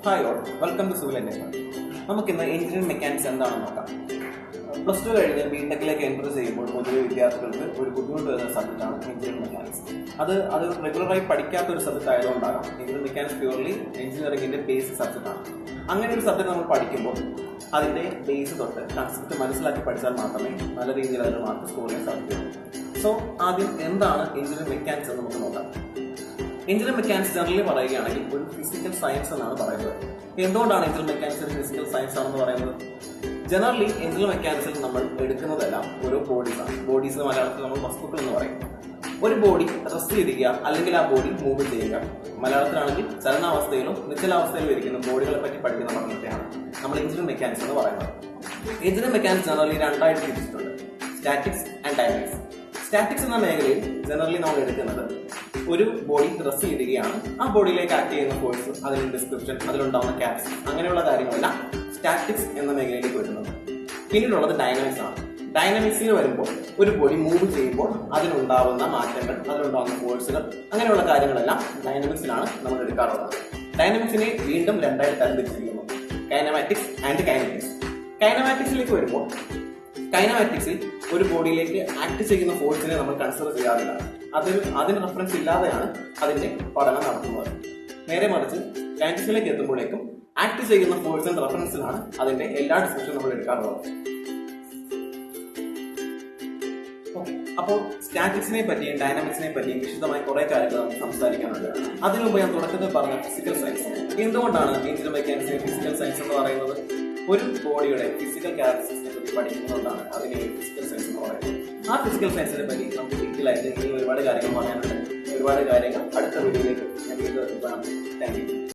Hi all, welcome to civil engineering. നമുക്കിന്ന് engineering mechanics എന്താണെന്ന് നോക്കാം. പ്ലസ് ടു കഴിഞ്ഞ് ബിടെക്കിലേക്ക് എൻട്രി ചെയ്യുമ്പോൾ പൊതുവെ വിദ്യാർത്ഥികൾക്ക് ഒരു ബുദ്ധിമുട്ട് വരുന്ന സബ്ജക്റ്റാണ് എഞ്ചിനീയറിംഗ് മെക്കാനിക്സ്. അത് റെഗുലറായി പഠിക്കാത്ത ഒരു സബ്ജക്റ്റ് ആയതുകൊണ്ടാകാം. എഞ്ചിനീയറിംഗ് മെക്കാനിക്സ് പ്യൂർലി എഞ്ചിനീയറിംഗിന്റെ ബേസിക് സബ്ജക്റ്റാണ്. അങ്ങനെ ഒരു സബ്ജക്റ്റ് നമ്മൾ പഠിക്കുമ്പോൾ അതിന്റെ ബേസ് തൊട്ട് കൺസെപ്റ്റ് മനസ്സിലാക്കി പഠിച്ചാൽ മാത്രമേ നല്ല രീതിയിൽ അതിന് മാർക്ക് സ്കോർ ചെയ്യാൻ സാധിക്കുള്ളൂ. സോ ആദ്യം എന്താണ് എഞ്ചിനീയറിംഗ് മെക്കാനിക്സ് എന്ന് നമുക്ക് നോക്കാം. എഞ്ചിനീയറിംഗ് മെക്കാനിക്സ് ജനറലി പറയുകയാണെങ്കിൽ ഒരു ഫിസിക്കൽ സയൻസ് എന്നാണ് പറയുന്നത്. എന്തുകൊണ്ടാണ് എഞ്ചിനീയറിംഗ് മെക്കാനിക്സ് ഒരു ഫിസിക്കൽ സയൻസ് ആണെന്ന് പറയുന്നത്? ജനറലി എഞ്ചിനീയറിംഗ് മെക്കാനിക്സിൽ നമ്മൾ എടുക്കുന്നതെല്ലാം ഓരോ ബോഡീസാണ്. ബോഡീസ് മലയാളത്തിൽ നമ്മൾ വസ്തുക്കൾ എന്ന് പറയും. ഒരു ബോഡി റെസ്റ്റ് ചെയ്തിരിക്കുക അല്ലെങ്കിൽ ആ ബോഡി മൂവ് ചെയ്യുക. മലയാളത്തിലാണെങ്കിൽ ചലനാവസ്ഥയിലോ നിശ്ചലാവസ്ഥയിലോ ഇരിക്കുന്ന ബോഡികളെ പറ്റി പഠിക്കുന്ന പഠനത്തെയാണ് നമ്മൾ എഞ്ചിനീയറിംഗ് മെക്കാനിക്സ് എന്ന് പറയുന്നത്. എഞ്ചിനീയറിംഗ് മെക്കാനിക്സ് ജനറലി രണ്ടായിട്ട് തിരിച്ചിട്ടുണ്ട്: സ്റ്റാറ്റിക്സ് ആൻഡ് ഡൈനാമിക്സ്. സ്റ്റാറ്റിക്സ് എന്ന മേഖലയിൽ ജനറലി നമ്മൾ എടുക്കുന്നത് ഒരു ബോഡി റെസ്റ്റ് ചെയ്തിരിക്കുകയാണ്, ആ ബോഡിയിലേക്ക് ആക്ട് ചെയ്യുന്ന ഫോഴ്സ്, അതിന്റെ ഡിസ്ക്രിപ്ഷൻ, അതിലുണ്ടാവുന്ന ക്യാപ്സ്, അങ്ങനെയുള്ള കാര്യങ്ങളെല്ലാം സ്റ്റാറ്റിക്സ് എന്ന മേഖലയിലേക്ക് വരുന്നത്. പിന്നീടുള്ളത് ഡൈനാമിക്സ് ആണ്. ഡൈനാമിക്സിൽ വരുമ്പോൾ ഒരു ബോഡി മൂവ് ചെയ്യുമ്പോൾ അതിനുണ്ടാവുന്ന മാറ്റങ്ങൾ, അതിലുണ്ടാവുന്ന ഫോഴ്സുകൾ, അങ്ങനെയുള്ള കാര്യങ്ങളെല്ലാം ഡൈനാമിക്സിലാണ് നമ്മൾ എടുക്കാറുള്ളത്. ഡൈനാമിക്സിനെ വീണ്ടും രണ്ടായിട്ട് തരംതിരിച്ചിരിക്കുന്നു: കൈനമാറ്റിക്സ് ആൻഡ് കൈനറ്റിക്സ്. കൈനമാറ്റിക്സിലേക്ക് വരുമ്പോൾ കൈനമാറ്റിക്സിൽ ഒരു ബോഡിയിലേക്ക് ആക്ട് ചെയ്യുന്ന ഫോഴ്സിനെ നമ്മൾ കൺസിഡർ ചെയ്യാറില്ല. അതിന് റെഫറൻസ് ഇല്ലാതെയാണ് അതിന്റെ പഠനം നടത്തുന്നത്. നേരെ മറിച്ച് കൈനറ്റിക്സിലേക്ക് എത്തുമ്പോഴേക്കും ആക്ട് ചെയ്യുന്ന ഫോഴ്സിന്റെ റെഫറൻസിലാണ് അതിന്റെ എല്ലാ ഡിസ്കഷനും നമ്മൾ എടുക്കാറുള്ളത്. അപ്പോൾ സ്റ്റാറ്റിക്സിനെ പറ്റിയും ഡൈനാമിക്സിനെ പറ്റിയും വിശദമായി കുറെ കാര്യങ്ങൾ നമുക്ക് സംസാരിക്കാനുണ്ട്. അതിനുമുമ്പ് ഞാൻ തുടക്കത്തിൽ പറഞ്ഞ ഫിസിക്കൽ സയൻസ്. എന്തുകൊണ്ടാണ് എഞ്ചിനീയറിംഗ് മെക്കാനിക്സിനെ ഫിസിക്കൽ സയൻസ് എന്ന് പറയുന്നത്? ഒരു ബോഡിയുടെ ഫിസിക്കൽ ക്യാരക്ടറിസ്റ്റിക്സിനെ പറ്റി പഠിക്കുന്നതുകൊണ്ടാണ് അതിനെ ഫിസിക്കൽ സയൻസ് എന്ന് പറയുന്നത്. ആ ഫിസിക്കൽ സയൻസിനെ പറ്റി നമുക്ക് ഡീറ്റെയിൽ ആയിട്ട് ഒരുപാട് കാര്യങ്ങൾ പറയാനുണ്ട്. ഒരുപാട് കാര്യങ്ങൾ അടുത്ത വീഡിയോയിലേക്ക് ഞാൻ താങ്ക് യു.